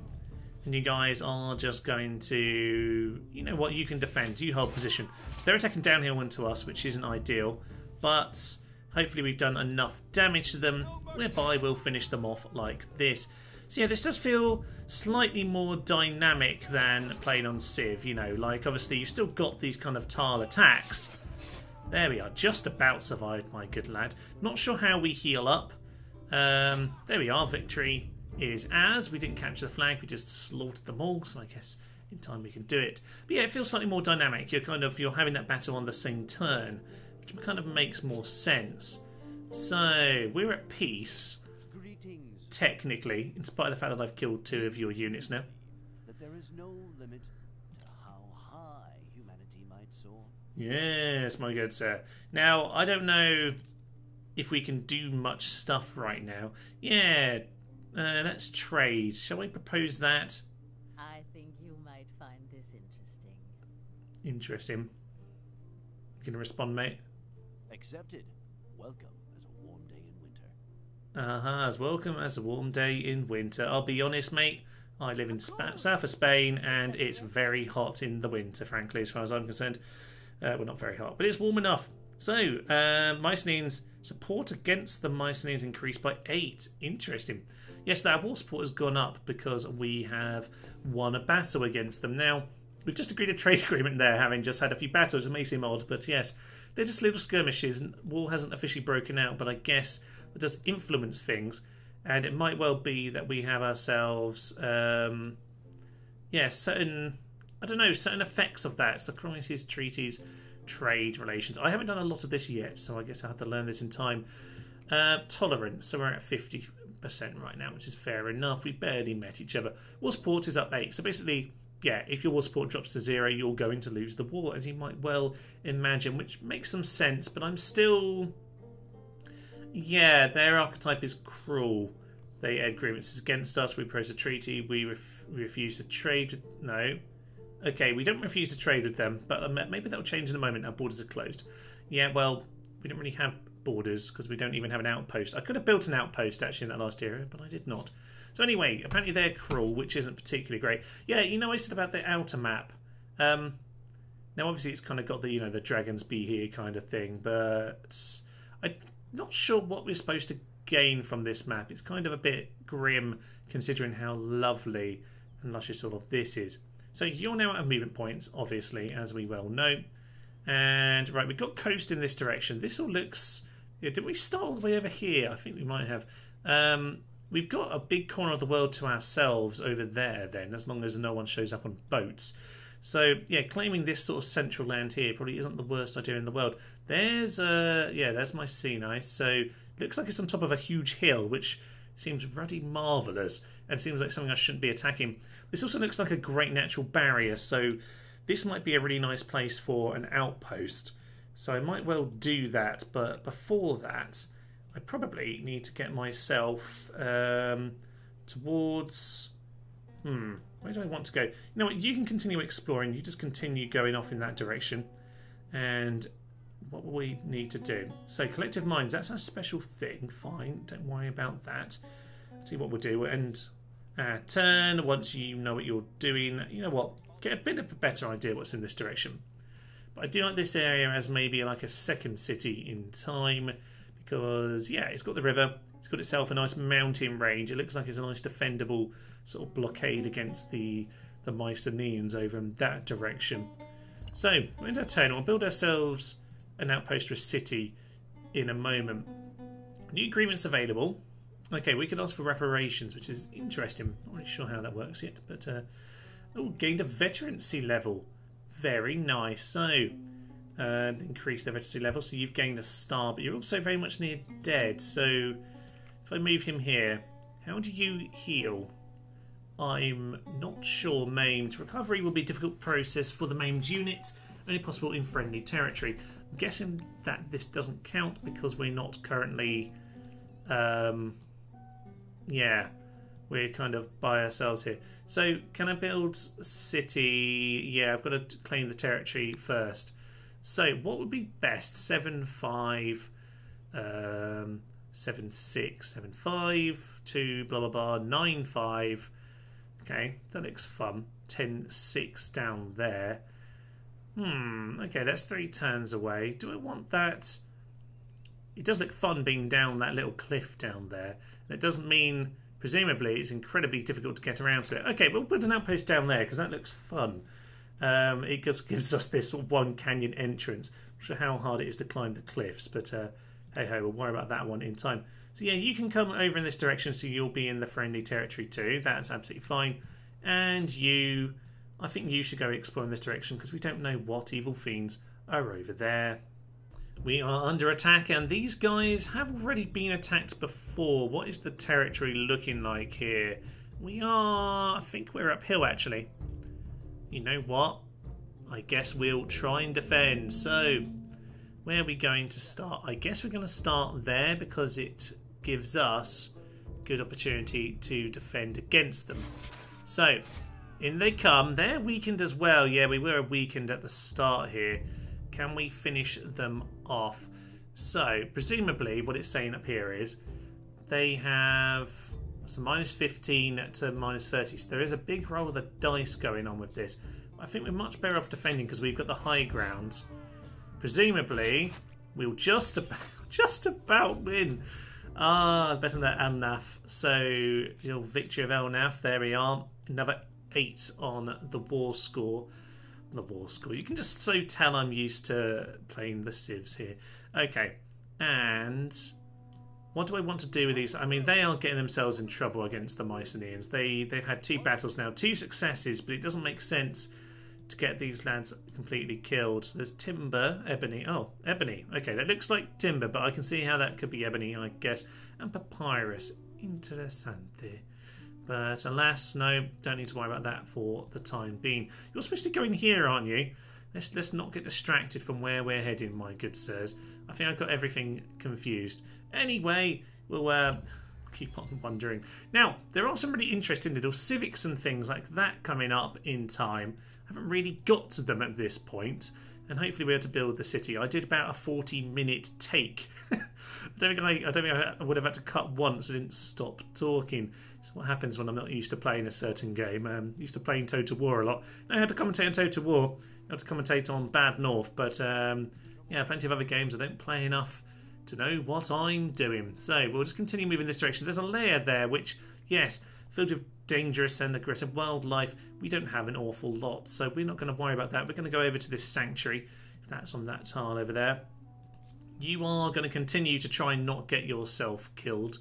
And you guys are just going to, you know what, you can defend. You hold position. So they're attacking downhill into us, which isn't ideal, but hopefully we've done enough damage to them whereby we'll finish them off like this. So yeah, this does feel slightly more dynamic than playing on Civ, you know, like obviously you've still got these kind of tile attacks. There we are, just about survived, my good lad. Not sure how we heal up. There we are, victory is as. We didn't capture the flag, we just slaughtered them all, so I guess in time we can do it. But yeah, it feels slightly more dynamic. You're having that battle on the same turn, which kind of makes more sense. So we're at peace, technically, in spite of the fact that I've killed 2 of your units now. That there is no limit to how high humanity might soar. Yes, my good sir. Now, I don't know if we can do much stuff right now. Yeah, let's trade. Shall we propose that? I think you might find this interesting. Interesting. You gonna respond, mate? Accepted. Welcome as a warm day in winter. As welcome as a warm day in winter. I'll be honest, mate. I live in south of Spain, and it's very hot in the winter, frankly, as far as I'm concerned. Well, not very hot, but it's warm enough. So, Mycenaeans support against the Mycenaeans increased by 8. Interesting. Yes, that war support has gone up because we have won a battle against them. Now, we've just agreed a trade agreement there, having just had a few battles. It may seem odd, but yes, they're just little skirmishes, and war hasn't officially broken out, but I guess it does influence things, and it might well be that we have ourselves, certain effects of that. So crises, treaties, trade relations. I haven't done a lot of this yet, so I guess I have to learn this in time. Tolerance, so we're at 50% right now, which is fair enough. We barely met each other. War support is up 8, so basically, yeah, if your war support drops to 0, you're going to lose the war, as you might well imagine, which makes some sense, but I'm still... Yeah, their archetype is cruel. They had grievances against us, we proposed a treaty, we refuse to trade with... No. Okay, we don't refuse to trade with them, but maybe that'll change in a moment. Our borders are closed. Yeah, well, we don't really have borders because we don't even have an outpost. I could have built an outpost, actually, in that last area, but I did not. So anyway, apparently they're cruel, which isn't particularly great. Yeah, you know, I said about the outer map. Now, obviously, it's kind of got the, the dragons be here kind of thing, but I'm not sure what we're supposed to gain from this map. It's kind of a bit grim, considering how lovely and luscious all of this is. So you're now at movement points, obviously, as we well know. And, right, we've got coast in this direction. This all looks... Yeah, did we start all the way over here? I think we might have. We've got a big corner of the world to ourselves over there, then, as long as no one shows up on boats. So, yeah, claiming this sort of central land here probably isn't the worst idea in the world. There's, there's Mycenae. So, looks like it's on top of a huge hill, which seems ruddy marvellous, and seems like something I shouldn't be attacking. This also looks like a great natural barrier, so this might be a really nice place for an outpost. So I might well do that, but before that, I probably need to get myself towards... where do I want to go? You know what, you can continue exploring, you just continue going off in that direction. And what will we need to do? So collective minds, that's our special thing, fine, don't worry about that. Let's see what we'll do, and... turn, once you know what you're doing, you know what, get a bit of a better idea what's in this direction. But I do like this area as maybe like a second city in time, because, yeah, it's got the river, it's got itself a nice mountain range, it looks like it's a nice defendable sort of blockade against the Mycenaeans over in that direction. So, we're in our turn, we'll build ourselves an outpost or a city in a moment. New agreements available. Okay, we could ask for reparations, which is interesting. Not really sure how that works yet, but gained a veterancy level. Very nice. So, increase the veterancy level. So you've gained a star, but you're also very much near dead. So, if I move him here, how do you heal? I'm not sure. Maimed. Recovery will be a difficult process for the maimed unit, only possible in friendly territory. I'm guessing that this doesn't count because we're not currently... yeah, we're kind of by ourselves here. So, can I build a city? Yeah, I've got to claim the territory first. So, what would be best? 7-5, 7-6, 7-5, 2, blah, blah, blah, 9-5. Okay, that looks fun. 10-6 down there. Okay, that's 3 turns away. Do I want that? It does look fun being down that little cliff down there. And it doesn't mean, presumably, it's incredibly difficult to get around to it. Okay, we'll put an outpost down there because that looks fun. It just gives us this one canyon entrance. I'm not sure how hard it is to climb the cliffs, but hey-ho, we'll worry about that one in time. So yeah, you can come over in this direction, so you'll be in the friendly territory too. That's absolutely fine. And you I think you should go explore in this direction because we don't know what evil fiends are over there. We are under attack, and these guys have already been attacked before. What is the territory looking like here? We are... I think we're uphill, actually. You know what? I guess we'll try and defend. So, where are we going to start? I guess we're going to start there because it gives us good opportunity to defend against them. So, in they come. They're weakened as well. Yeah, we were weakened at the start here. Can we finish them off? So, presumably, what it's saying up here is they have so minus 15 to minus 30. So there is a big roll of the dice going on with this. I think we're much better off defending because we've got the high ground. Presumably, we'll just about win. Better than that Elnaf. So, the old victory of Elnaf. There we are. Another 8 on the war score. The war score. You can just so tell I'm used to playing the civs here. Okay, and what do I want to do with these? I mean, they are getting themselves in trouble against the Mycenaeans. They've had 2 battles now, 2 successes, but it doesn't make sense to get these lads completely killed. So there's timber, ebony. Oh, ebony. Okay, that looks like timber, but I can see how that could be ebony, I guess. And papyrus. Interessante. But alas, no, don't need to worry about that for the time being. You're supposed to go in here, aren't you? Let's not get distracted from where we're heading, my good sirs. I think I've got everything confused. Anyway, we'll keep on wondering. Now, there are some really interesting little civics and things like that coming up in time. I haven't really got to them at this point, and hopefully we're able to build the city. I did about a 40-minute take. I don't think I would have had to cut once. I didn't stop talking. It's what happens when I'm not used to playing a certain game. Used to playing Total War a lot. I had to commentate on Total War. I had to commentate on Bad North, but yeah, plenty of other games I don't play enough to know what I'm doing. So we'll just continue moving this direction. There's a layer there which, yes, filled with dangerous and aggressive wildlife. We don't have an awful lot, so we're not going to worry about that. We're going to go over to this sanctuary. If that's on that tile over there. You are going to continue to try and not get yourself killed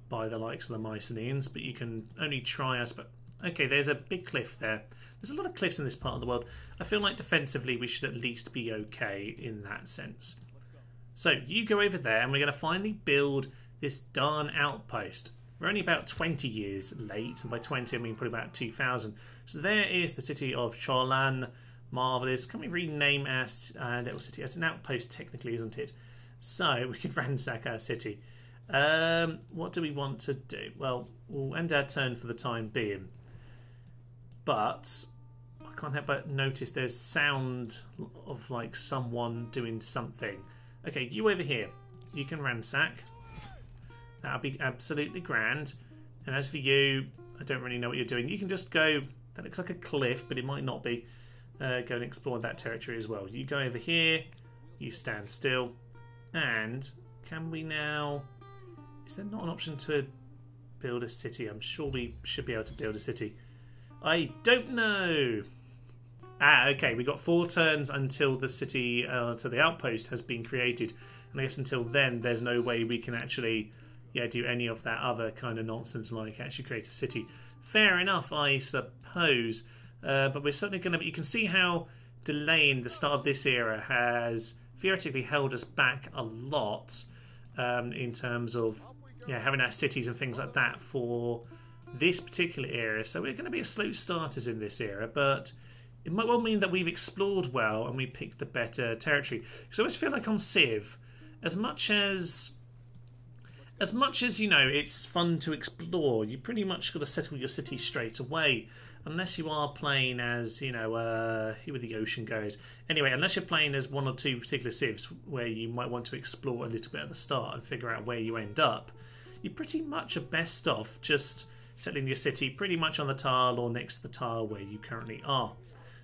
by the likes of the Mycenaeans, but you can only try us. But okay, there's a big cliff there. There's a lot of cliffs in this part of the world. I feel like defensively we should at least be okay in that sense. So you go over there and we're going to finally build this darn outpost. We're only about 20 years late, and by 20 I mean probably about 2000. So there is the city of Cholan. Marvellous. Can we rename our little city? It's an outpost technically, isn't it? So we could ransack our city. What do we want to do? Well, we'll end our turn for the time being. But I can't help but notice there's sound of like someone doing something. Okay, you over here. You can ransack. That'll be absolutely grand. And as for you, I don't really know what you're doing. You can just go... That looks like a cliff, but it might not be. Go and explore that territory as well. You go over here. You stand still. And can we now... Is there not an option to build a city? I'm sure we should be able to build a city. I don't know. Okay, we got 4 turns until the city, to the outpost has been created. And I guess until then, there's no way we can actually do any of that other kind of nonsense like actually create a city. Fair enough, I suppose. But we're certainly going to... You can see how delaying the start of this era has theoretically held us back a lot in terms of having our cities and things like that for this particular era. So we're going to be a slow starters in this era, but it might well mean that we've explored well and we picked the better territory. Because I always feel like on Civ, as much as you know, it's fun to explore, you pretty much got to settle your city straight away. Unless you are playing as, you know, who are the ocean goers? Anyway, unless you're playing as 1 or 2 particular civs where you might want to explore a little bit at the start and figure out where you end up, you pretty much are best off just settling your city pretty much on the tile or next to the tile where you currently are.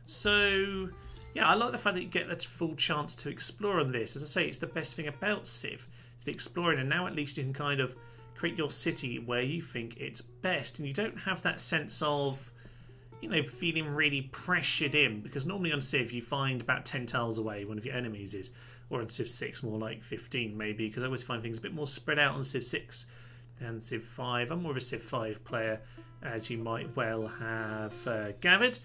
So, yeah, I like the fact that you get the full chance to explore on this. As I say, it's the best thing about Civ. It's the exploring, and now at least you can kind of create your city where you think it's best, and you don't have that sense of, you know, feeling really pressured in, because normally on Civ you find about 10 tiles away one of your enemies is, or on Civ 6 more like 15 maybe, because I always find things a bit more spread out on Civ 6 than Civ 5. I'm more of a Civ 5 player, as you might well have gathered.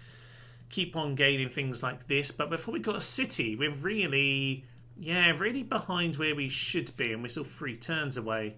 keep on gaining things like this. But before we got a city, we're really, really behind where we should be, and we're still 3 turns away.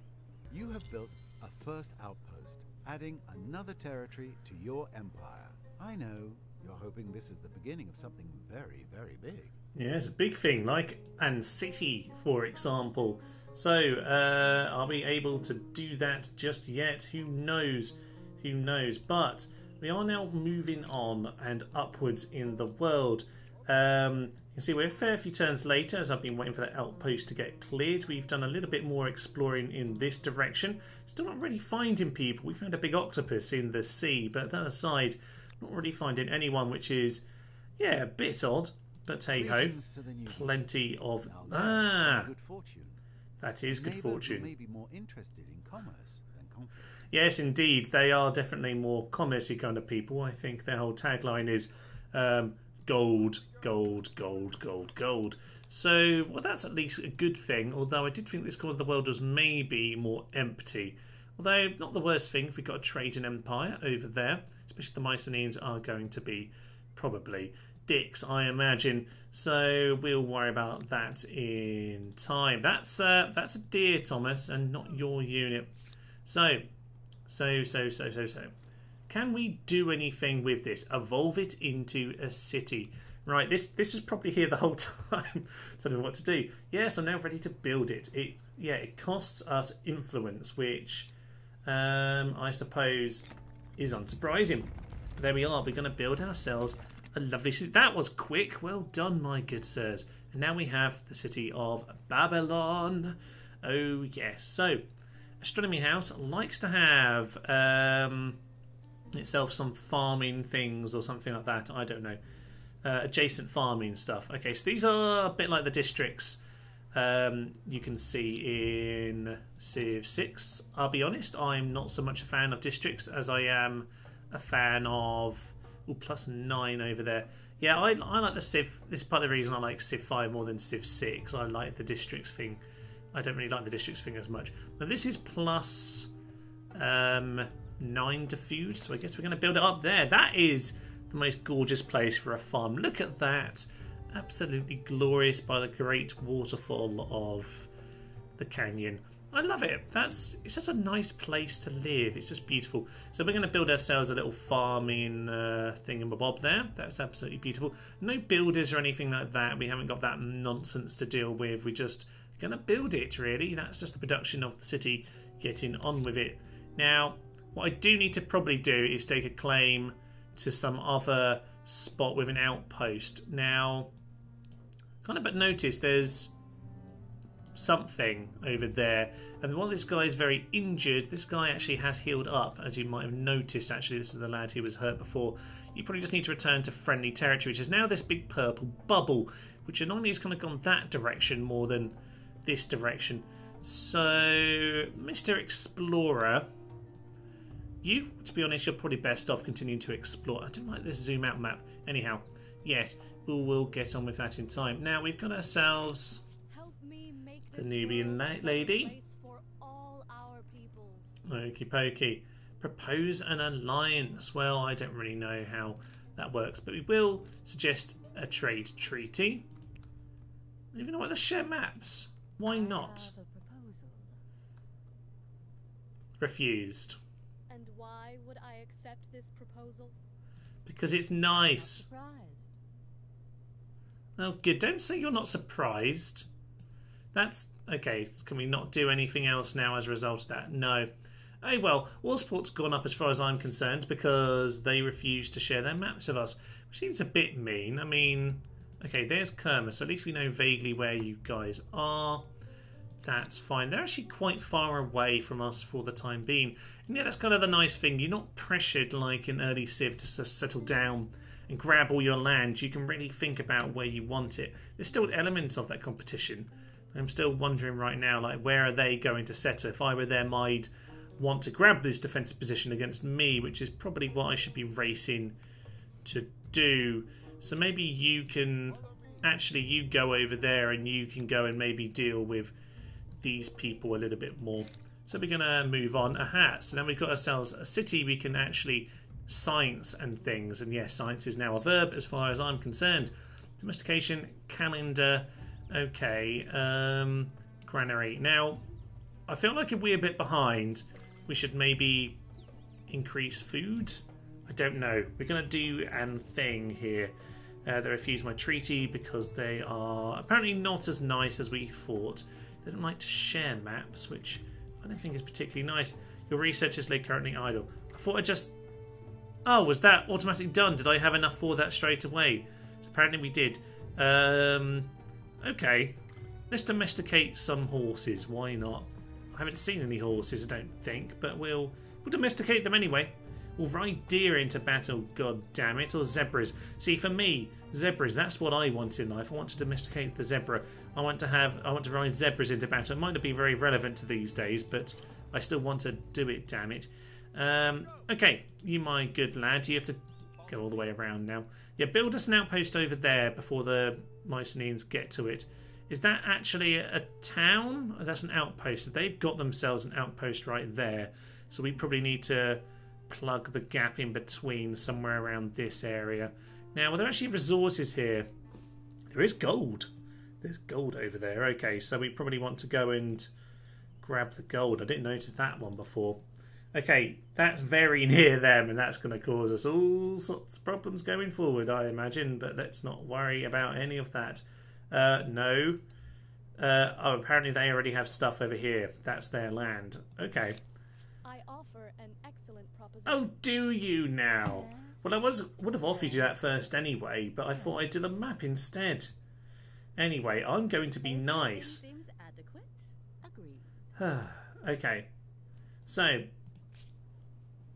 You have built a first outpost, adding another territory to your empire. I know you're hoping this is the beginning of something very, very big. Yeah, it's a big thing, like an city, for example. So, are we able to do that just yet? Who knows? Who knows? But we are now moving on and upwards in the world. You can see we're a fair few turns later as I've been waiting for that outpost to get cleared. We've done a little bit more exploring in this direction. Still not really finding people. We found a big octopus in the sea, but that aside, not really finding anyone, which is, a bit odd. But hey ho, plenty of... Good fortune. That is good fortune. May be more interested in commerce than conflict. Yes, indeed. They are definitely more commerce-y kind of people. I think their whole tagline is gold, gold, gold, gold, gold. So, well, that's at least a good thing. Although I did think this corner of the world was maybe more empty. Although, not the worst thing if we've got a trading empire over there. Especially the Mycenaeans are going to be probably dicks, I imagine. So we'll worry about that in time. That's a deer, Thomas, and not your unit. So. Can we do anything with this? Evolve it into a city. Right, this was probably here the whole time. So I don't know what to do. Yes, I'm now ready to build it. It costs us influence, which I suppose is unsurprising. But there we are. We're going to build ourselves a lovely city. That was quick. Well done, my good sirs. And now we have the city of Babylon. Oh, yes. So, Astronomy House likes to have itself some farming things or something like that. I don't know. Adjacent farming stuff. Okay, so these are a bit like the districts you can see in Civ 6. I'll be honest, I'm not so much a fan of districts as I am a fan of... Ooh, +9 over there. Yeah, I like the Civ. This is part of the reason I like Civ 5 more than Civ 6. I like the districts thing. I don't really like the districts thing as much. But this is +9 to food, so I guess we're going to build it up there. That is the most gorgeous place for a farm. Look at that. Absolutely glorious by the great waterfall of the canyon. I love it. It's just a nice place to live. It's just beautiful. So we're going to build ourselves a little farming thingamabob there. That's absolutely beautiful. No builders or anything like that. We haven't got that nonsense to deal with. We're just going to build it, really. That's just the production of the city getting on with it. Now, what I do need to probably do is stake a claim to some other spot with an outpost. Now, kind of but notice there's something over there, and while this guy is very injured, this guy actually has healed up, as you might have noticed. Actually, this is the lad who was hurt before. You probably just need to return to friendly territory, which is now this big purple bubble, which normally has kind of gone that direction more than this direction. So, Mr. Explorer, you, to be honest, you're probably best off continuing to explore. I don't like this zoom out map. Anyhow, yes, we'll get on with that in time. Now, we've got ourselves the Nubian lady. Okie pokey. Propose an alliance. Well, I don't really know how that works, but we will suggest a trade treaty. Even though the share maps. Why not? Refused. And why would I accept this proposal? Because it's nice. Oh, good. Don't say you're not surprised. That's okay. Can we not do anything else now as a result of that? No. Oh well, war support's gone up as far as I'm concerned because they refuse to share their maps with us, which seems a bit mean. I mean, okay, there's Kerma, so at least we know vaguely where you guys are. That's fine. They're actually quite far away from us for the time being. And yeah, that's kind of the nice thing. You're not pressured like in early Civ to settle down and grab all your land. You can really think about where you want it. There's still elements of that competition. I'm still wondering right now, like, where are they going to settle? If I were them, I'd want to grab this defensive position against me, which is probably what I should be racing to do. So maybe you can... Actually, you go over there and you can go and maybe deal with these people a little bit more. So we're going to move on. Aha, so then we've got ourselves a city we can actually science and things. And yes, science is now a verb as far as I'm concerned. Domestication, calendar, okay, granary. Now, I feel like if we're a bit behind, we should maybe increase food. I don't know. We're going to do an thing here. They refuse my treaty because they are apparently not as nice as we thought. They don't like to share maps, which I don't think is particularly nice. Your researchers lay currently idle. I thought I just... Oh, was that automatically done? Did I have enough for that straight away? So apparently we did. Okay. Let's domesticate some horses. Why not? I haven't seen any horses, I don't think, but we'll domesticate them anyway. We'll ride deer into battle, god damn it, or zebras. See, for me, zebras, that's what I want in life. I want to domesticate the zebra. I want to ride zebras into battle. It might not be very relevant to these days, but I still want to do it, damn it. Okay, you my good lad, you have to go all the way around now. Yeah, build us an outpost over there before the Mycenaeans get to it. Is that actually a town? That's an outpost. They've got themselves an outpost right there. So we probably need to plug the gap in between somewhere around this area. Now, are there actually resources here? There is gold. There's gold over there. Okay, so we probably want to go and grab the gold. I didn't notice that one before. Okay, that's very near them, and that's going to cause us all sorts of problems going forward, I imagine. But let's not worry about any of that. No. Oh, apparently they already have stuff over here. That's their land. Okay. I offer an excellent proposition. Oh, do you now? Well, I would have offered you that first anyway, but I thought I'd do the map instead. Anyway, I'm going to be nice. Seems adequate. Agreed. Okay. So,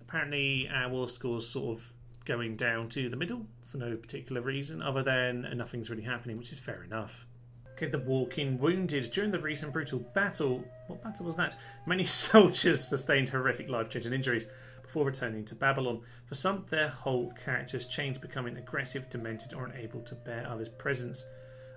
apparently our war score's sort of going down to the middle for no particular reason other than nothing's really happening, which is fair enough. Okay, the walking wounded. During the recent brutal battle... What battle was that? Many soldiers sustained horrific life-changing injuries before returning to Babylon. For some, their whole characters change, becoming aggressive, demented, or unable to bear others' presence.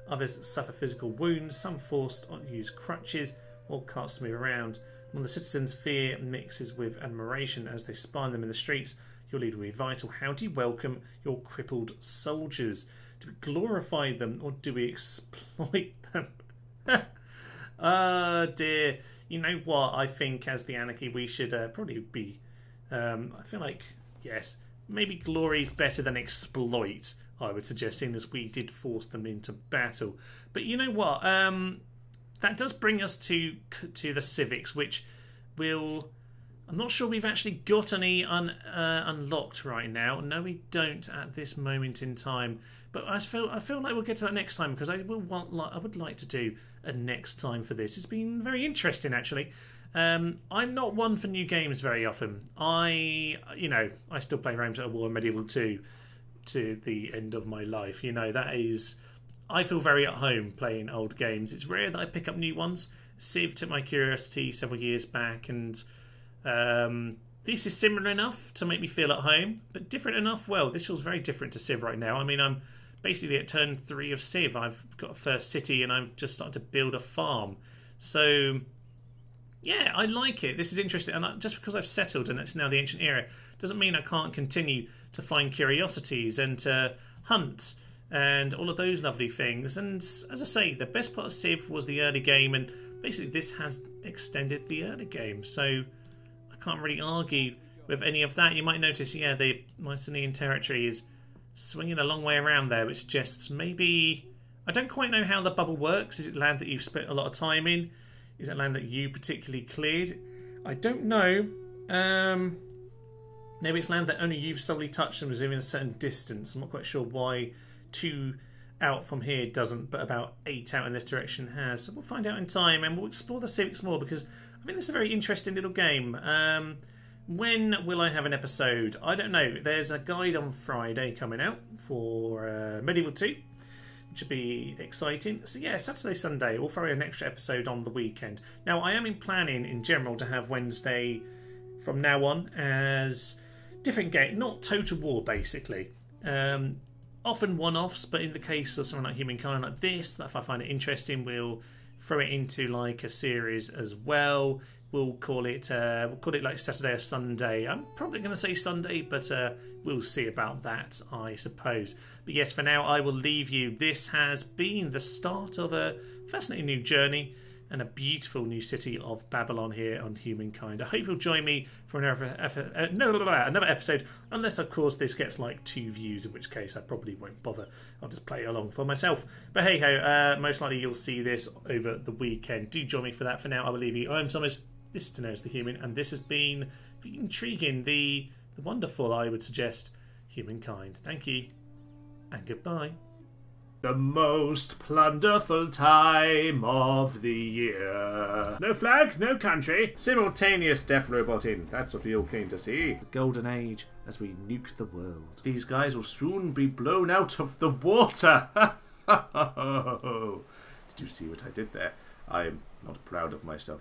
Others suffer physical wounds, some forced to use crutches or carts to move around. Among the citizens, fear mixes with admiration as they spy on them in the streets. Your leader will be vital. How do you welcome your crippled soldiers? Do we glorify them or do we exploit them? Oh dear. You know what? I think as the Anarchy we should probably be... I feel like, yes, maybe glory is better than exploit, I would suggest, seeing as we did force them into battle. But you know what? That does bring us to the civics, which will... I'm not sure we've actually got any unlocked right now. No, we don't at this moment in time. But I feel like we'll get to that next time because I would like to do a next time for this. It's been very interesting actually. I'm not one for new games very often. I still play Realms at War and Medieval 2 to the end of my life. You know, that is... I feel very at home playing old games. It's rare that I pick up new ones. Civ took my curiosity several years back, and this is similar enough to make me feel at home, but different enough. Well, this feels very different to Civ right now. I mean, I'm basically at turn 3 of Civ. I've got a first city, and I'm just starting to build a farm. So, yeah, I like it. This is interesting, and just because I've settled and it's now the ancient era doesn't mean I can't continue to find curiosities and to hunt and all of those lovely things. And as I say, the best part of Civ was the early game, and basically this has extended the early game, so I can't really argue with any of that. You might notice, yeah, the Mycenaean territory is swinging a long way around there, which just maybe... I don't quite know how the bubble works. Is it land that you've spent a lot of time in? Is it land that you particularly cleared? I don't know. Maybe it's land that only you've solely touched and was within a certain distance. I'm not quite sure why 2 out from here doesn't, but about 8 out in this direction has. So we'll find out in time, and we'll explore the civics more because I think this is a very interesting little game. When will I have an episode? I don't know. There's a guide on Friday coming out for Medieval 2, which will be exciting. So yeah, Saturday, Sunday, we'll throw in an extra episode on the weekend. Now, I am planning in general to have Wednesday from now on as different game, not Total War basically. Often one-offs, but in the case of something like Humankind like this, if I find it interesting, we'll throw it into like a series as well. we'll call it like Saturday or Sunday. I'm probably going to say Sunday, but we'll see about that, I suppose. But yes, for now, I will leave you. This has been the start of a fascinating new journey and a beautiful new city of Babylon here on Humankind. I hope you'll join me for another episode, unless, of course, this gets like 2 views, in which case I probably won't bother. I'll just play along for myself. But hey-ho, most likely you'll see this over the weekend. Do join me for that. For now, I will leave you. I'm Thomas. This is Daenerys the Human, and this has been the intriguing, the wonderful, I would suggest, Humankind. Thank you, and goodbye. The most plunderful time of the year. No flag, no country. Simultaneous death roboting. That's what we all came to see. The golden age as we nuke the world. These guys will soon be blown out of the water. Did you see what I did there? I am not proud of myself.